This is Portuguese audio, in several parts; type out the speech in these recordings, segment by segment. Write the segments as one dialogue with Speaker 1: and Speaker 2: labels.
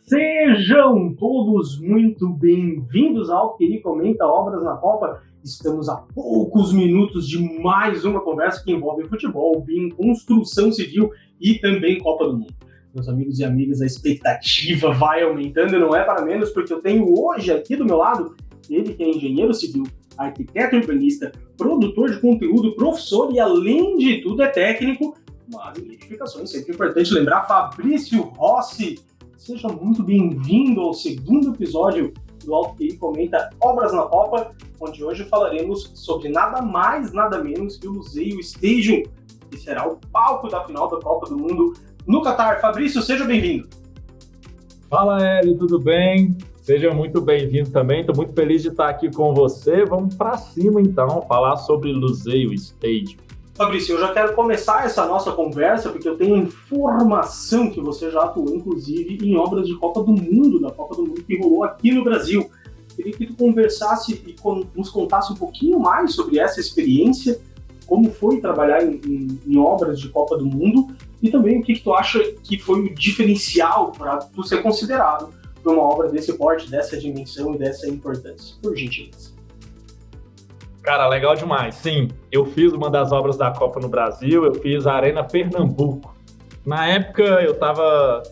Speaker 1: Sejam todos muito bem-vindos ao Que Comenta Obras na Copa. Estamos a poucos minutos de mais uma conversa que envolve futebol, BIM, construção civil e também Copa do Mundo. Meus amigos e amigas, a expectativa vai aumentando e não é para menos, porque eu tenho hoje aqui do meu lado ele que é engenheiro civil, arquiteto urbanista, produtor de conteúdo, professor e, além de tudo, é técnico. Mas em edificações, sempre é importante lembrar, Fabrício Rossi. Seja muito bem-vindo ao segundo episódio do Alto QI Comenta Obras na Copa, onde hoje falaremos sobre nada mais, nada menos que o Luzeio Stadium, que será o palco da final da Copa do Mundo no Catar. Fabrício, seja bem-vindo.
Speaker 2: Fala, Hélio, tudo bem? Seja muito bem-vindo também, estou muito feliz de estar aqui com você. Vamos para cima, então, falar sobre Luzeio Stadium.
Speaker 1: Fabrício, eu já quero começar essa nossa conversa, porque eu tenho informação que você já atuou, inclusive, em obras de Copa do Mundo, da Copa do Mundo que rolou aqui no Brasil. Queria que tu conversasse e nos contasse um pouquinho mais sobre essa experiência, como foi trabalhar em obras de Copa do Mundo, e também o que tu acha que foi o diferencial para tu ser considerado para uma obra desse porte, dessa dimensão e dessa importância. Por gentileza.
Speaker 2: Cara, legal demais. Sim, eu fiz uma das obras da Copa no Brasil, eu fiz a Arena Pernambuco. Na época, eu estava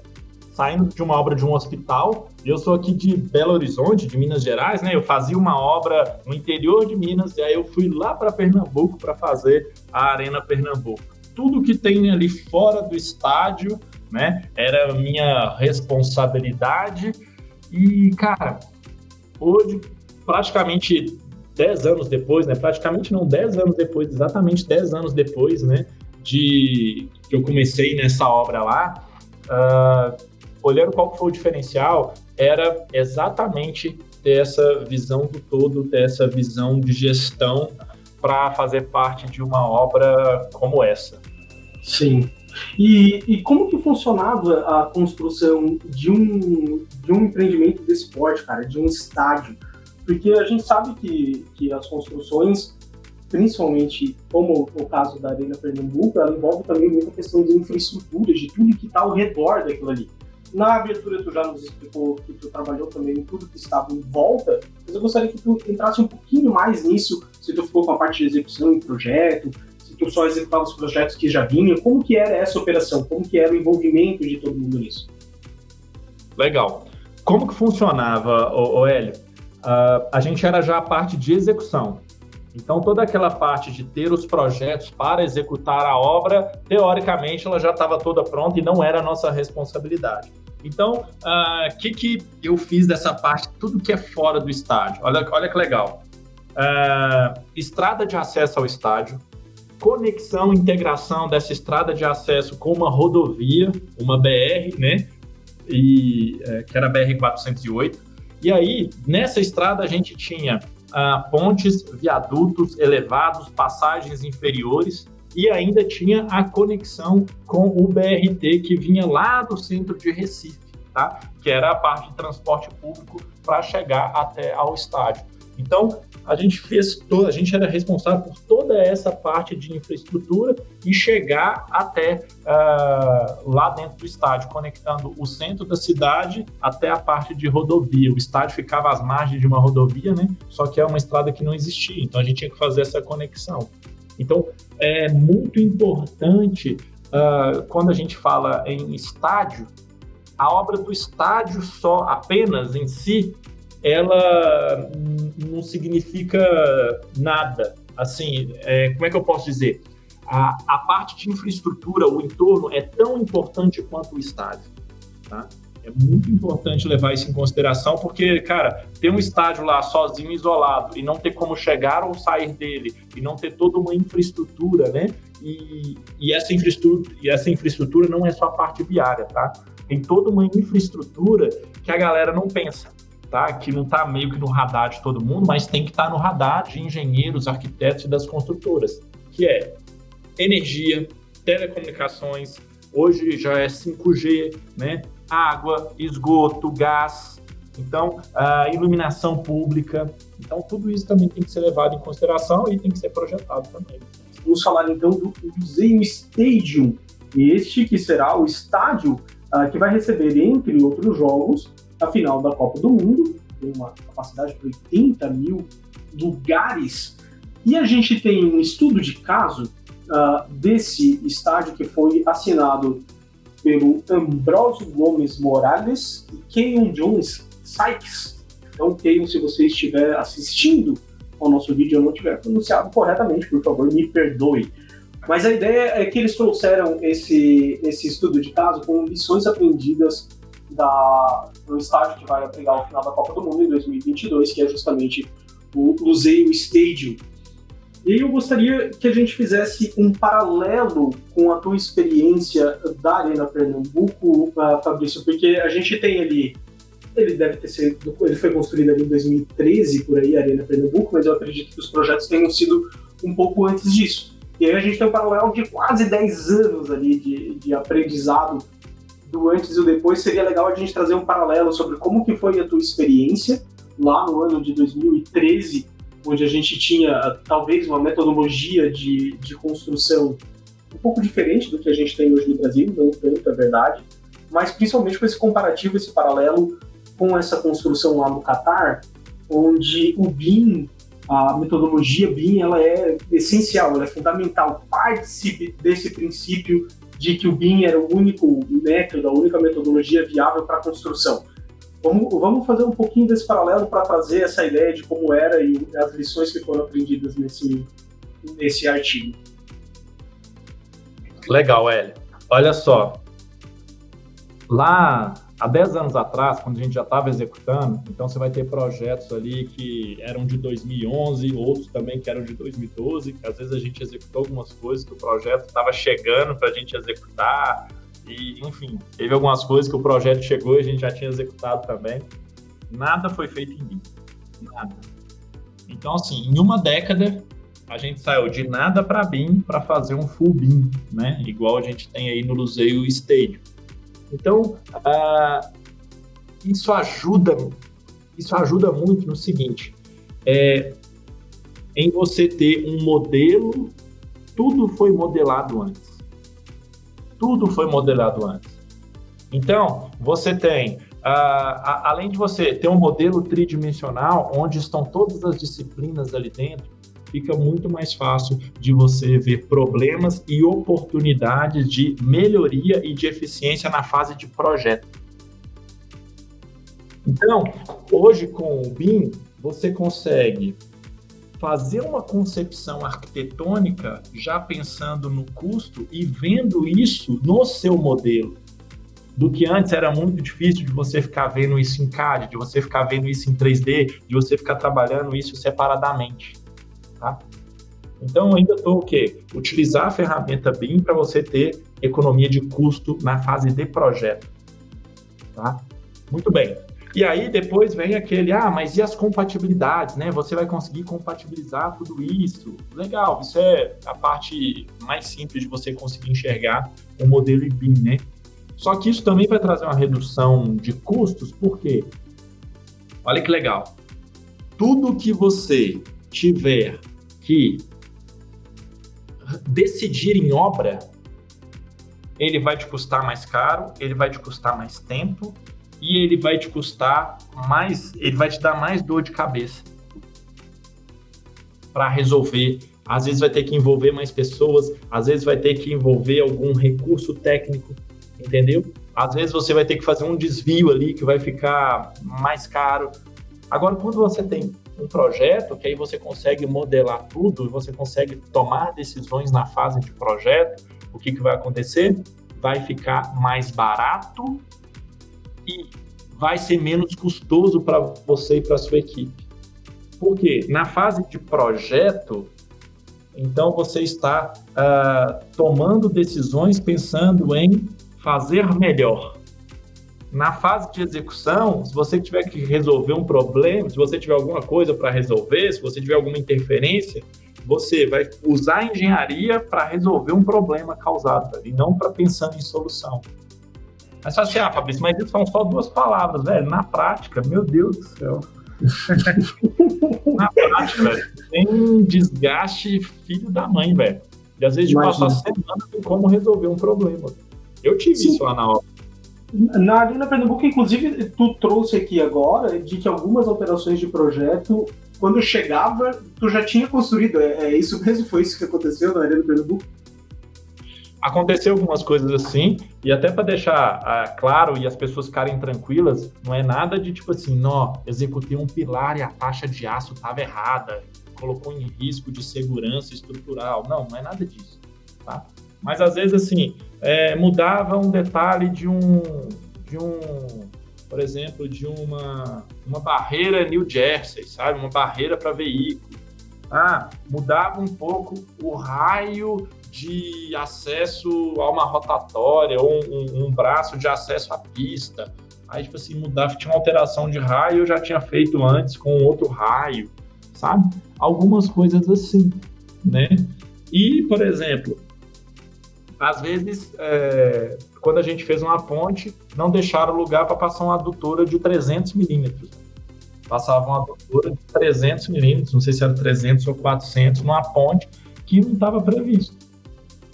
Speaker 2: saindo de uma obra de um hospital, e eu sou aqui de Belo Horizonte, de Minas Gerais, né? Eu fazia uma obra no interior de Minas, e aí eu fui lá para Pernambuco para fazer a Arena Pernambuco. Tudo que tem ali fora do estádio, né, era minha responsabilidade. E, cara, hoje, praticamente 10 anos depois, né? Praticamente não, 10 anos depois, exatamente 10 anos depois, né? Que eu comecei nessa obra lá, olhando qual foi o diferencial, era exatamente ter essa visão do todo, ter essa visão de gestão para fazer parte de uma obra como essa.
Speaker 1: Sim. E como que funcionava a construção de um empreendimento desse porte, cara, de um estádio? Porque a gente sabe que as construções, principalmente como o caso da Arena Pernambuco, ela envolve também muita questão de infraestrutura, de tudo que está ao redor daquilo ali. Na abertura tu já nos explicou que tu trabalhou também em tudo que estava em volta, mas eu gostaria que tu entrasse um pouquinho mais nisso, se tu ficou com a parte de execução em projeto, se tu só executava os projetos que já vinham, como que era essa operação, como que era o envolvimento de todo mundo nisso?
Speaker 2: Legal. Como que funcionava, Hélio? A gente era já a parte de execução. Então, toda aquela parte de ter os projetos para executar a obra, teoricamente, ela já estava toda pronta e não era a nossa responsabilidade. Então, o que eu fiz dessa parte, tudo que é fora do estádio? Olha que legal. Estrada de acesso ao estádio, conexão, integração dessa estrada de acesso com uma rodovia, uma BR, né? Que era a BR-408. E aí, nessa estrada, a gente tinha pontes, viadutos elevados, passagens inferiores e ainda tinha a conexão com o BRT que vinha lá do centro de Recife, tá? Que era a parte de transporte público para chegar até ao estádio. Então, a gente era responsável por toda essa parte de infraestrutura e chegar até lá dentro do estádio, conectando o centro da cidade até a parte de rodovia. O estádio ficava às margens de uma rodovia, né? Só que é uma estrada que não existia, então a gente tinha que fazer essa conexão. Então, é muito importante, quando a gente fala em estádio, a obra do estádio só apenas em si, ela não significa nada. Assim, como é que eu posso dizer? A parte de infraestrutura, o entorno, é tão importante quanto o estádio, tá? É muito importante levar isso em consideração, porque, cara, ter um estádio lá sozinho, isolado, e não ter como chegar ou sair dele, e não ter toda uma infraestrutura, né? E essa infraestrutura não é só a parte viária, tá? Tem toda uma infraestrutura que a galera não pensa. Tá? Que não está meio que no radar de todo mundo, mas tem que estar no radar de engenheiros, arquitetos e das construtoras, que é energia, telecomunicações, hoje já é 5G, né? Água, esgoto, gás, então iluminação pública. Então tudo isso também tem que ser levado em consideração e tem que ser projetado também.
Speaker 1: Vamos falar então do Luzeio Stadium, este que será o estádio que vai receber, entre outros jogos, a final da Copa do Mundo, tem uma capacidade de 80 mil lugares, e a gente tem um estudo de caso desse estádio que foi assinado pelo Ambrósio Gomes Morales e Keyon Jones Sykes. Então, Keyon, se você estiver assistindo ao nosso vídeo e eu não tiver pronunciado corretamente, por favor, me perdoe. Mas a ideia é que eles trouxeram esse estudo de caso com lições aprendidas no estádio que vai abrigar o final da Copa do Mundo em 2022, que é justamente o Lusail Stadium. E eu gostaria que a gente fizesse um paralelo com a tua experiência da Arena Pernambuco, Fabrício, porque a gente tem ali, ele foi construído ali em 2013, por aí, a Arena Pernambuco, mas eu acredito que os projetos tenham sido um pouco antes disso. E aí a gente tem um paralelo de quase 10 anos ali de aprendizado do antes e o depois. Seria legal a gente trazer um paralelo sobre como que foi a tua experiência lá no ano de 2013, onde a gente tinha talvez uma metodologia de construção um pouco diferente do que a gente tem hoje no Brasil, não tanto, é verdade, mas principalmente com esse comparativo, esse paralelo com essa construção lá no Catar, onde o BIM, a metodologia BIM, ela é essencial, ela é fundamental. Participe desse princípio de que o BIM era o único método, a única metodologia viável para a construção. Vamos fazer um pouquinho desse paralelo para trazer essa ideia de como era e as lições que foram aprendidas nesse artigo.
Speaker 2: Legal, Hélio. Olha só, lá há 10 anos atrás, quando a gente já estava executando, então você vai ter projetos ali que eram de 2011, outros também que eram de 2012, que às vezes a gente executou algumas coisas que o projeto estava chegando para a gente executar, e enfim, teve algumas coisas que o projeto chegou e a gente já tinha executado também. Nada foi feito em BIM, nada. Então, assim, em uma década, a gente saiu de nada para BIM para fazer um full BIM, né? Igual a gente tem aí no Lusail Stadium. Então, isso ajuda muito no seguinte, em você ter um modelo, tudo foi modelado antes. Então, você tem, além de você ter um modelo tridimensional, onde estão todas as disciplinas ali dentro, fica muito mais fácil de você ver problemas e oportunidades de melhoria e de eficiência na fase de projeto. Então, hoje com o BIM, você consegue fazer uma concepção arquitetônica já pensando no custo e vendo isso no seu modelo. Do que antes era muito difícil de você ficar vendo isso em CAD, de você ficar vendo isso em 3D, de você ficar trabalhando isso separadamente. Tá? Então, ainda estou utilizar a ferramenta BIM para você ter economia de custo na fase de projeto. Tá? Muito bem. E aí, depois vem aquele, mas e as compatibilidades, né? Você vai conseguir compatibilizar tudo isso. Legal, isso é a parte mais simples de você conseguir enxergar o modelo em BIM, né? Só que isso também vai trazer uma redução de custos, por quê? Olha que legal. Tudo que você tiver que decidir em obra, ele vai te custar mais caro, ele vai te custar mais tempo e ele vai te custar mais, ele vai te dar mais dor de cabeça para resolver. Às vezes vai ter que envolver mais pessoas, às vezes vai ter que envolver algum recurso técnico, entendeu? Às vezes você vai ter que fazer um desvio ali que vai ficar mais caro. Agora, quando você tem um projeto, que aí você consegue modelar tudo, você consegue tomar decisões na fase de projeto, o que vai acontecer? Vai ficar mais barato e vai ser menos custoso para você e para a sua equipe. Por quê? Na fase de projeto, então você está tomando decisões pensando em fazer melhor. Na fase de execução, se você tiver que resolver um problema, se você tiver alguma coisa para resolver, se você tiver alguma interferência, você vai usar a engenharia para resolver um problema causado e não para pensando em solução. Mas só assim, Fabrício, mas isso são só 2 palavras, velho. Na prática, meu Deus do céu. Na prática, velho, tem um desgaste filho da mãe, velho. E às vezes de passar semana tem como resolver um problema. Eu tive isso lá na obra.
Speaker 1: Na Arena Pernambuco, inclusive, tu trouxe aqui agora de que algumas alterações de projeto, quando chegava, tu já tinha construído. É isso mesmo? Foi isso que aconteceu na Arena Pernambuco?
Speaker 2: Aconteceu algumas coisas assim, e até para deixar claro e as pessoas ficarem tranquilas, não é nada de tipo assim, não, executei um pilar e a faixa de aço estava errada, colocou em risco de segurança estrutural. Não é nada disso, tá? Mas às vezes assim, mudava um detalhe por exemplo, de uma barreira New Jersey, sabe? Uma barreira para veículo. Mudava um pouco o raio de acesso a uma rotatória ou um braço de acesso à pista. Aí, tipo assim, mudava, tinha uma alteração de raio, eu já tinha feito antes com outro raio, sabe? Algumas coisas assim, né? E, por exemplo, às vezes, quando a gente fez uma ponte, não deixaram lugar para passar uma adutora de 300 milímetros. Passava uma adutora de 300 milímetros, não sei se era 300 ou 400, numa ponte que não estava previsto.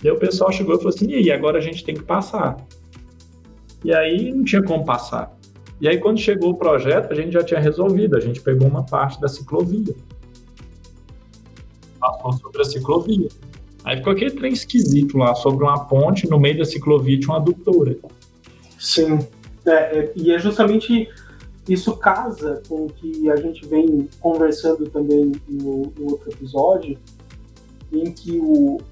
Speaker 2: E aí o pessoal chegou e falou assim, e aí, agora a gente tem que passar. E aí não tinha como passar. E aí quando chegou o projeto, a gente já tinha resolvido, a gente pegou uma parte da ciclovia. Passou sobre a ciclovia. Aí ficou aquele trem esquisito lá, sobre uma ponte, no meio da ciclovia tinha uma adutora.
Speaker 1: Sim, e é justamente isso casa com o que a gente vem conversando também no outro episódio, em que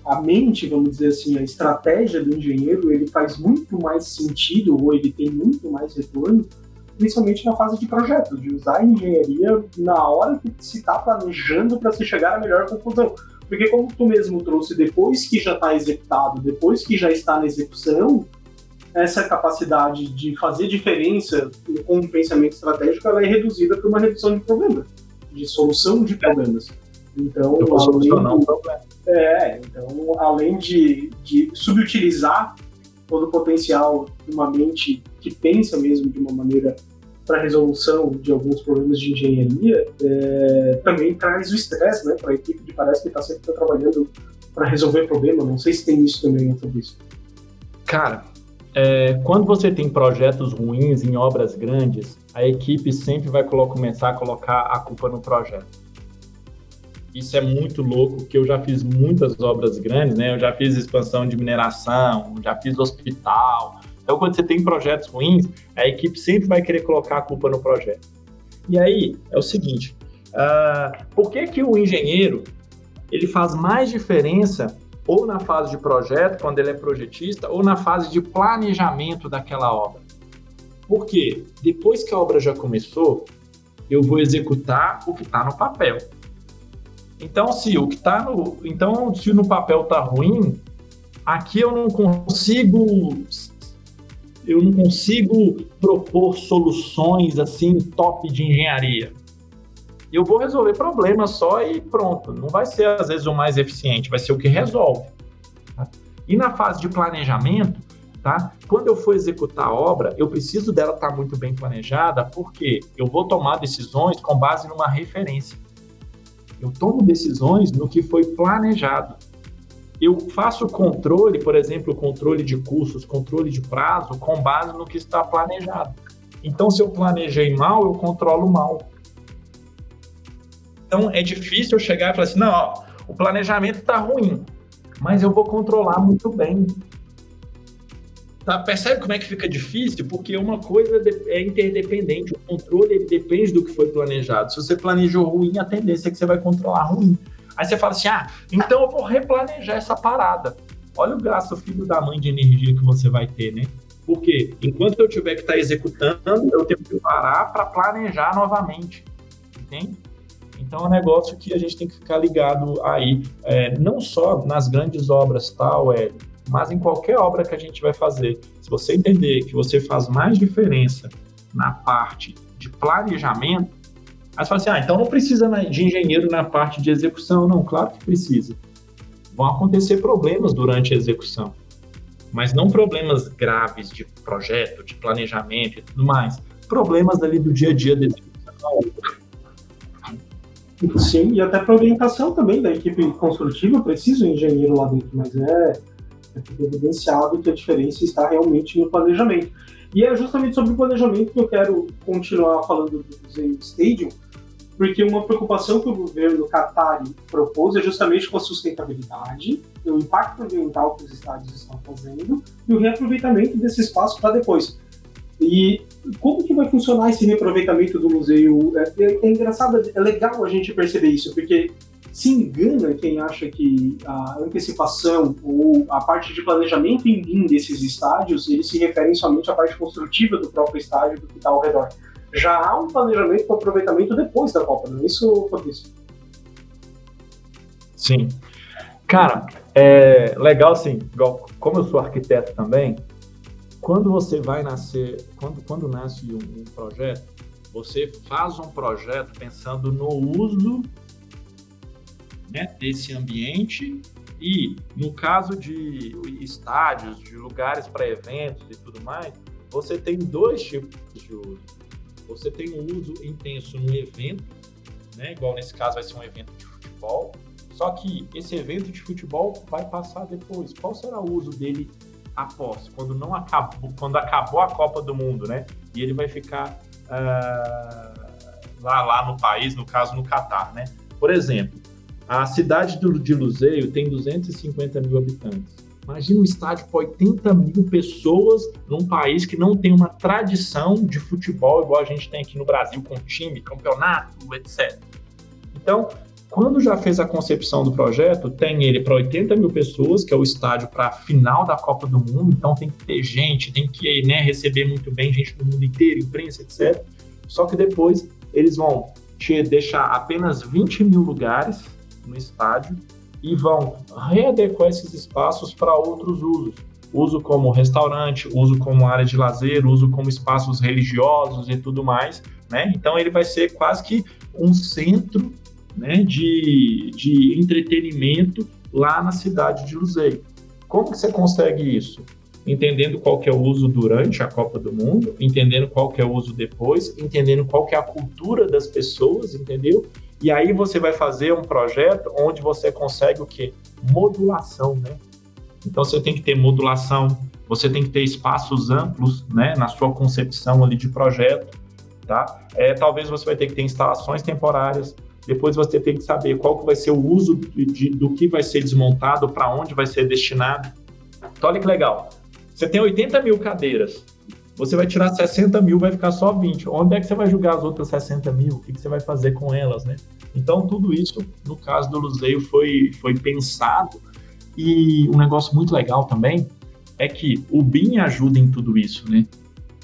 Speaker 1: a mente, vamos dizer assim, a estratégia do engenheiro, ele faz muito mais sentido, ou ele tem muito mais retorno, principalmente na fase de projeto, de usar a engenharia na hora que se está planejando para se chegar à melhor conclusão. Porque como tu mesmo trouxe, depois que já está executado, depois que já está na execução, essa capacidade de fazer diferença com o pensamento estratégico, ela é reduzida por uma redução de problemas, de solução de problemas. Então,
Speaker 2: eu vou solucionar um problema.
Speaker 1: Então, além de subutilizar todo o potencial de uma mente que pensa mesmo de uma maneira para a resolução de alguns problemas de engenharia, também traz o estresse, né, para a equipe que parece que está sempre trabalhando para resolver problema. Não sei se tem isso também, Fabrício.
Speaker 2: Cara, quando você tem projetos ruins em obras grandes, a equipe sempre vai começar a colocar a culpa no projeto. Isso é muito louco, porque eu já fiz muitas obras grandes, né? Eu já fiz expansão de mineração, já fiz hospital. Então, quando você tem projetos ruins, a equipe sempre vai querer colocar a culpa no projeto. E aí, é o seguinte, por que o engenheiro ele faz mais diferença ou na fase de projeto, quando ele é projetista, ou na fase de planejamento daquela obra? Porque depois que a obra já começou, eu vou executar o que está no papel. Então, se no papel está ruim, aqui eu não consigo propor soluções assim top de engenharia. Eu vou resolver problemas só e pronto. Não vai ser, às vezes, o mais eficiente, vai ser o que resolve. Tá? E na fase de planejamento, tá? Quando eu for executar a obra, eu preciso dela estar muito bem planejada, porque eu vou tomar decisões com base numa referência. Eu tomo decisões no que foi planejado. Eu faço controle, por exemplo, controle de custos, controle de prazo, com base no que está planejado. Então, se eu planejei mal, eu controlo mal. Então, é difícil eu chegar e falar assim, não, o planejamento está ruim, mas eu vou controlar muito bem. Tá? Percebe como é que fica difícil? Porque uma coisa é interdependente, o controle ele depende do que foi planejado. Se você planejou ruim, a tendência é que você vai controlar ruim. Aí você fala assim, então eu vou replanejar essa parada. Olha o gasto filho da mãe de energia que você vai ter, né? Porque enquanto eu tiver que estar executando, eu tenho que parar para planejar novamente, entende? Então é um negócio que a gente tem que ficar ligado aí, não só nas grandes obras, tá, Hélio? Mas em qualquer obra que a gente vai fazer, se você entender que você faz mais diferença na parte de planejamento, aí você fala assim, então não precisa de engenheiro na parte de execução. Não, claro que precisa. Vão acontecer problemas durante a execução, mas não problemas graves de projeto, de planejamento e tudo mais. Problemas ali do dia a dia da execução.
Speaker 1: Sim, e até para orientação também da equipe construtiva, precisa um engenheiro lá dentro, mas fica evidenciado que a diferença está realmente no planejamento. E é justamente sobre o planejamento que eu quero continuar falando do Museu Stadium, porque uma preocupação que o governo Qatari propôs é justamente com a sustentabilidade, o impacto ambiental que os estádios estão fazendo e o reaproveitamento desse espaço para depois. E como que vai funcionar esse reaproveitamento do museu? É engraçado, é legal a gente perceber isso, porque se engana quem acha que a antecipação ou a parte de planejamento em BIM desses estádios, eles se referem somente à parte construtiva do próprio estádio, do que está ao redor. Já há um planejamento para aproveitamento depois da Copa, não é isso, Fabrício?
Speaker 2: Sim. Cara, é legal assim, igual, como eu sou arquiteto também, quando você vai nascer, quando nasce um projeto, você faz um projeto pensando no uso, né, desse ambiente e, no caso de estádios, de lugares para eventos e tudo mais, você tem dois tipos de uso. Você tem um uso intenso no evento, né, igual nesse caso vai ser um evento de futebol, só que esse evento de futebol vai passar depois. Qual será o uso dele após, quando acabou a Copa do Mundo, né? E ele vai ficar lá no país, no caso no Catar, né? Por exemplo, a cidade de Luzeiro tem 250 mil habitantes. Imagina um estádio com 80 mil pessoas num país que não tem uma tradição de futebol igual a gente tem aqui no Brasil, com time, campeonato, etc. Então, quando já fez a concepção do projeto, tem ele para 80 mil pessoas, que é o estádio para a final da Copa do Mundo, então tem que ter gente, tem que, né, receber muito bem gente do mundo inteiro, imprensa, etc. Só que depois eles vão te deixar apenas 20 mil lugares no estádio e vão readequar esses espaços para outros usos. Uso como restaurante, uso como área de lazer, uso como espaços religiosos e tudo mais, né? Então ele vai ser quase que um centro, né, de entretenimento lá na cidade de Luzeiro. Como que você consegue isso? Entendendo qual que é o uso durante a Copa do Mundo, entendendo qual que é o uso depois, entendendo qual que é a cultura das pessoas, entendeu? E aí você vai fazer um projeto onde você consegue o quê? Modulação, né? Então você tem que ter modulação, você tem que ter espaços amplos, né, na sua concepção ali de projeto, tá? Talvez você vai ter que ter instalações temporárias. Depois você tem que saber qual que vai ser o uso do que vai ser desmontado, para onde vai ser destinado. Então, olha que legal. Você tem 80 mil cadeiras, você vai tirar 60 mil, vai ficar só 20. Onde é que você vai jogar as outras 60 mil? O que você vai fazer com elas, né? Então, tudo isso, no caso do Luzeiro, foi pensado. E um negócio muito legal também é que o BIM ajuda em tudo isso, né?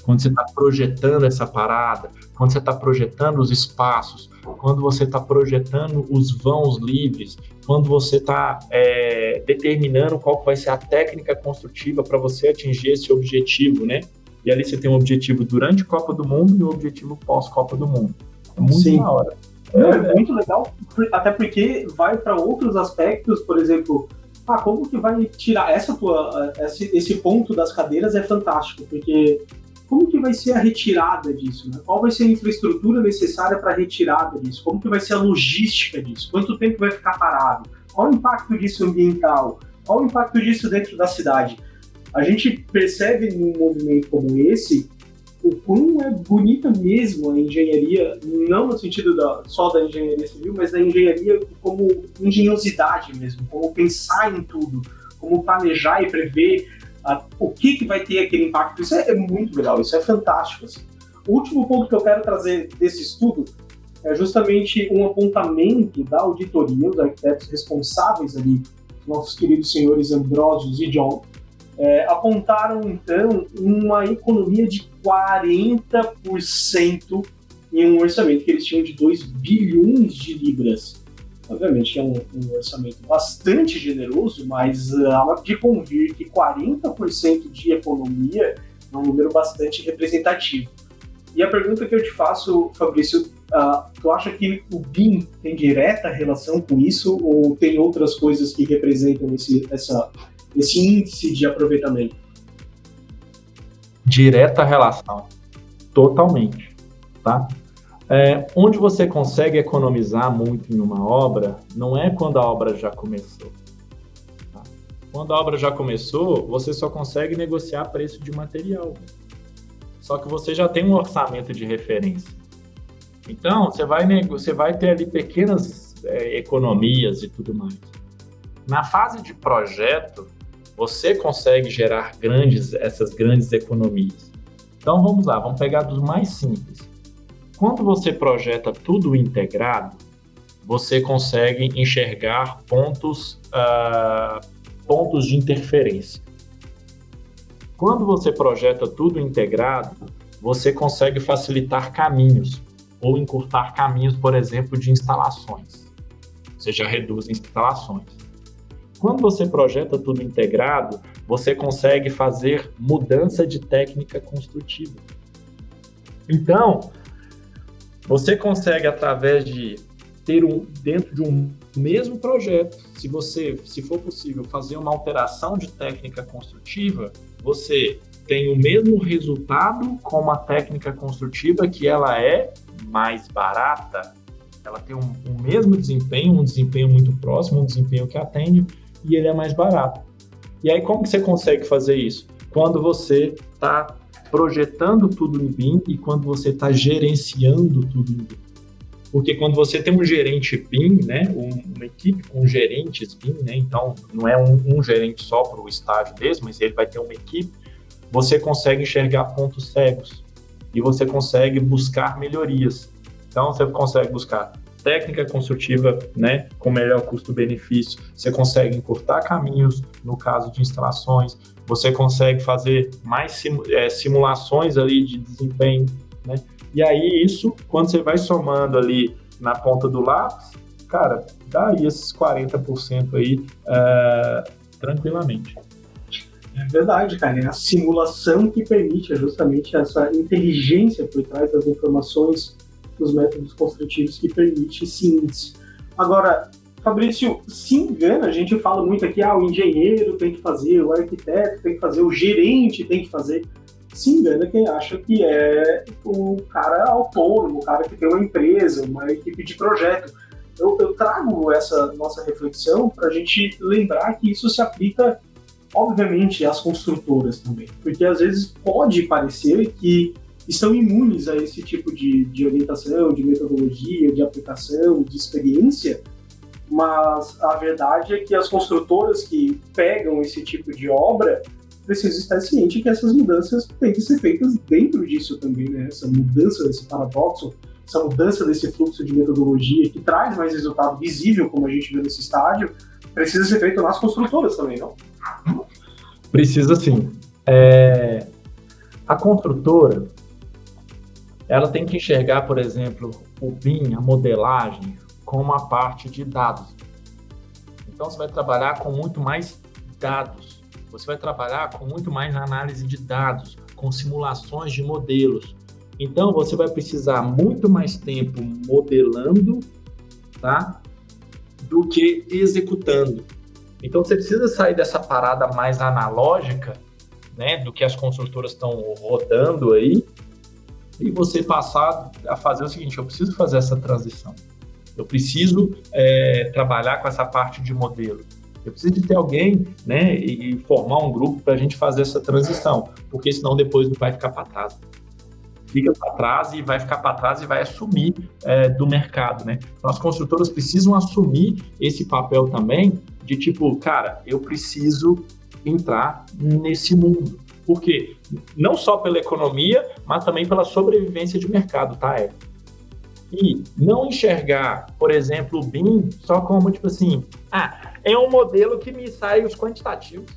Speaker 2: Quando você está projetando essa parada, quando você está projetando os espaços, quando você está projetando os vãos livres, quando você está determinando qual vai ser a técnica construtiva para você atingir esse objetivo, né? E ali você tem um objetivo durante a Copa do Mundo e um objetivo pós-Copa do Mundo. É muito da hora.
Speaker 1: É muito legal, até porque vai para outros aspectos, por exemplo, como que vai tirar esse ponto das cadeiras é fantástico, porque como que vai ser a retirada disso, né? Qual vai ser a infraestrutura necessária para a retirada disso? Como que vai ser a logística disso? Quanto tempo vai ficar parado? Qual o impacto disso ambiental? Qual o impacto disso dentro da cidade? A gente percebe num movimento como esse o quão é bonita mesmo a engenharia, não no sentido só da engenharia civil, mas da engenharia como engenhosidade mesmo, como pensar em tudo, como planejar e prever o que vai ter aquele impacto. Isso é muito legal, isso é fantástico. Assim. O último ponto que eu quero trazer desse estudo é justamente um apontamento da auditoria, os arquitetos responsáveis ali, nossos queridos senhores Ambrosius e John, apontaram, então, uma economia de 40% em um orçamento que eles tinham de 2 bilhões de libras. Obviamente é um orçamento bastante generoso, mas há de convir que 40% de economia é um número bastante representativo. E a pergunta que eu te faço, Fabrício, tu acha que o BIM tem direta relação com isso ou tem outras coisas que representam esse índice de aproveitamento?
Speaker 2: Direta relação, totalmente, tá? Onde você consegue economizar muito em uma obra, não é quando a obra já começou. Tá? Quando a obra já começou, você só consegue negociar preço de material. só que você já tem um orçamento de referência. Então, você vai ter ali pequenas economias e tudo mais. Na fase de projeto, você consegue gerar essas grandes economias. Então, vamos lá, vamos pegar dos mais simples. Quando você projeta tudo integrado, você consegue enxergar pontos de interferência. Quando você projeta tudo integrado, você consegue facilitar caminhos ou encurtar caminhos, por exemplo, de instalações. Você já reduz instalações. Quando você projeta tudo integrado, você consegue fazer mudança de técnica construtiva. Então, você consegue, através de ter dentro de um mesmo projeto, se for possível, fazer uma alteração de técnica construtiva, você tem o mesmo resultado com uma técnica construtiva que ela é mais barata, ela tem o mesmo desempenho, um desempenho muito próximo, um desempenho que atende, e ele é mais barato. E aí, como que você consegue fazer isso? Quando você está projetando tudo em BIM e quando você está gerenciando tudo em BIM. Porque quando você tem um gerente BIM, né, uma equipe com gerentes BIM, né, então não é um gerente só para o estágio desse, mas ele vai ter uma equipe, você consegue enxergar pontos cegos e você consegue buscar melhorias. Então, você consegue buscar técnica construtiva, né, com melhor custo-benefício, você consegue encurtar caminhos no caso de instalações, você consegue fazer mais simulações ali de desempenho, né? E aí isso, quando você vai somando ali na ponta do lápis, cara, dá aí esses 40% aí tranquilamente.
Speaker 1: É verdade, cara, é a simulação que permite justamente essa inteligência por trás das informações dos métodos construtivos que permite esse índice. Agora, Fabrício, se engana, a gente fala muito aqui, o engenheiro tem que fazer, o arquiteto tem que fazer, o gerente tem que fazer. Se engana quem acha que é o cara autônomo, o cara que tem uma empresa, uma equipe de projeto. Eu trago essa nossa reflexão para a gente lembrar que isso se aplica, obviamente, às construtoras também. Porque às vezes pode parecer que estão imunes a esse tipo de orientação, de metodologia, de aplicação, de experiência, mas a verdade é que as construtoras que pegam esse tipo de obra precisam estar cientes que essas mudanças têm que ser feitas dentro disso também, né? Essa mudança desse paradoxo, essa mudança desse fluxo de metodologia que traz mais resultado visível, como a gente viu nesse estádio, precisa ser feito nas construtoras também, não?
Speaker 2: Precisa sim. A construtora, ela tem que enxergar, por exemplo, o BIM, a modelagem, como uma parte de dados. Então, você vai trabalhar com muito mais dados. Você vai trabalhar com muito mais análise de dados, com simulações de modelos. Então, você vai precisar muito mais tempo modelando, tá? Do que executando. Então, você precisa sair dessa parada mais analógica, né? Do que as construtoras estão rodando aí, e você passar a fazer o seguinte: eu preciso fazer essa transição. Eu preciso trabalhar com essa parte de modelo. Eu preciso de ter alguém, né, e formar um grupo para a gente fazer essa transição, porque senão depois vai ficar para trás. Fica para trás e vai ficar para trás e vai assumir do mercado, né? Então, as construtoras precisam assumir esse papel também de tipo, cara, eu preciso entrar nesse mundo. Por quê? Não só pela economia, mas também pela sobrevivência de mercado, tá? E não enxergar, por exemplo, o BIM só como, tipo assim, é um modelo que me sai os quantitativos.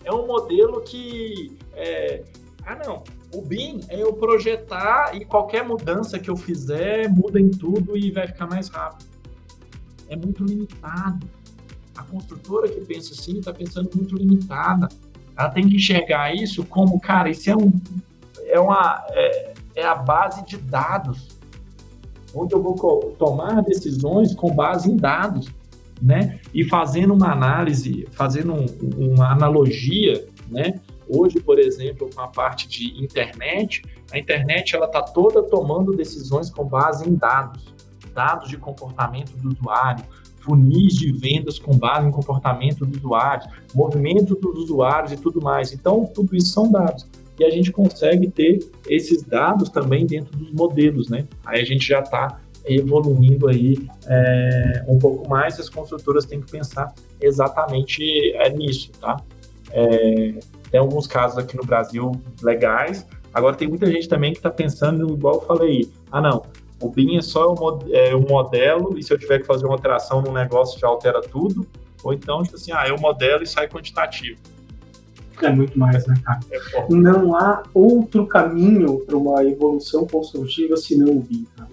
Speaker 2: É um modelo que... não, o BIM é eu projetar e qualquer mudança que eu fizer muda em tudo e vai ficar mais rápido. É muito limitado. A construtora que pensa assim está pensando muito limitada. Ela tem que enxergar isso como, cara, isso é a base de dados, onde eu vou tomar decisões com base em dados, né? E fazendo uma análise, fazendo uma analogia, né? Hoje, por exemplo, com a parte de internet, a internet ela está toda tomando decisões com base em dados de comportamento do usuário, funis de vendas com base em comportamento do usuário, movimento dos usuários e tudo mais. Então, tudo isso são dados. e a gente consegue ter esses dados também dentro dos modelos, né? Aí a gente já está evoluindo aí um pouco mais, as construtoras têm que pensar exatamente nisso, tá? Tem alguns casos aqui no Brasil legais, agora tem muita gente também que está pensando, igual eu falei, não, o BIM é só um modelo, e se eu tiver que fazer uma alteração no negócio já altera tudo, ou então, tipo assim, eu modelo e sai quantitativo.
Speaker 1: É muito mais, né, cara? Não há outro caminho para uma evolução construtiva senão o BIM, cara.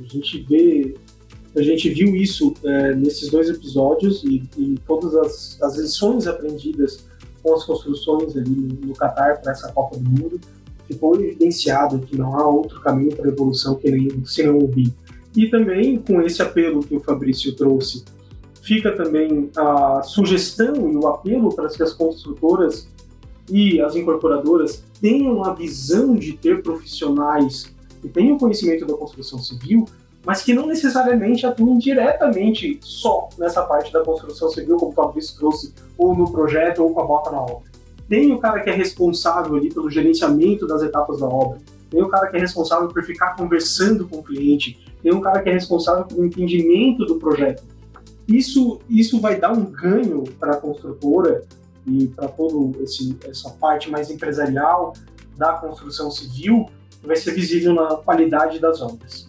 Speaker 1: A gente viu isso nesses 2 episódios e todas as lições aprendidas com as construções ali no Catar para essa Copa do Mundo, ficou evidenciado que não há outro caminho para a evolução senão o BIM. E também, com esse apelo que o Fabrício trouxe, fica também a sugestão e o apelo para que as construtoras e as incorporadoras tenham a visão de ter profissionais que tenham conhecimento da construção civil, mas que não necessariamente atuem diretamente só nessa parte da construção civil, como o Fabrício trouxe, ou no projeto, ou com a bota na obra. Tem o cara que é responsável ali pelo gerenciamento das etapas da obra, tem o cara que é responsável por ficar conversando com o cliente, tem um cara que é responsável pelo entendimento do projeto. Isso vai dar um ganho para a construtora e para toda essa parte mais empresarial da construção civil, que vai ser visível na qualidade das obras.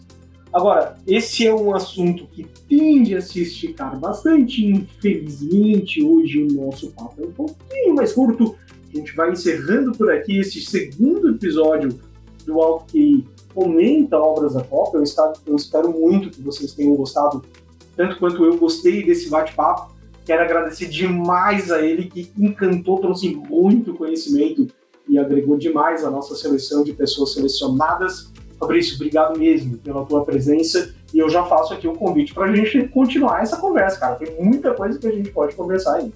Speaker 1: Agora, esse é um assunto que tende a se esticar bastante, infelizmente hoje o nosso papo é um pouquinho mais curto. A gente vai encerrando por aqui esse 2º episódio do Alto QI Comenta Obras da Copa. Eu espero muito que vocês tenham gostado, tanto quanto eu gostei desse bate-papo. Quero agradecer demais a ele, que encantou, trouxe muito conhecimento e agregou demais a nossa seleção de pessoas selecionadas. Fabrício, obrigado mesmo pela tua presença, e eu já faço aqui um convite para a gente continuar essa conversa, cara. Tem muita coisa que a gente pode conversar aí.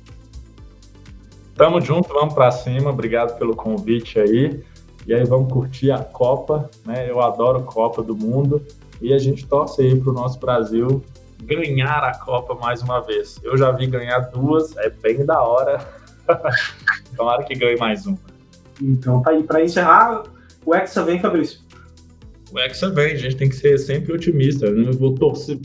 Speaker 2: Tamo junto, vamos para cima. Obrigado pelo convite aí. E aí vamos curtir a Copa, né? Eu adoro Copa do Mundo e a gente torce aí para o nosso Brasil ganhar a Copa mais uma vez. Eu já vi ganhar 2, é bem da hora. Tomara que ganhe mais uma.
Speaker 1: Então tá aí, para encerrar, o Hexa vem, Fabrício.
Speaker 2: O Hexa vem, a gente tem que ser sempre otimista. Eu não vou torcer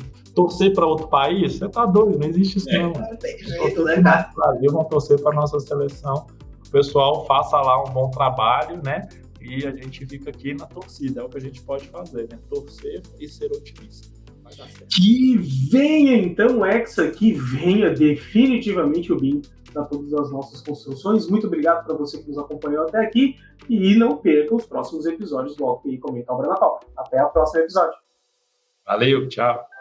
Speaker 2: para outro país? Você tá doido, não existe isso não.
Speaker 1: Não tem jeito, né, cara?
Speaker 2: O Brasil vão torcer para nossa seleção. O pessoal faça lá um bom trabalho, né? E a gente fica aqui na torcida. É o que a gente pode fazer, né? Torcer e ser otimista. Vai dar certo.
Speaker 1: Que venha então o Hexa, que venha definitivamente o BIM para todas as nossas construções. Muito obrigado para você que nos acompanhou até aqui e não perca os próximos episódios do Alto QI Comenta Obra na Copa. Até o próximo episódio.
Speaker 2: Valeu, tchau.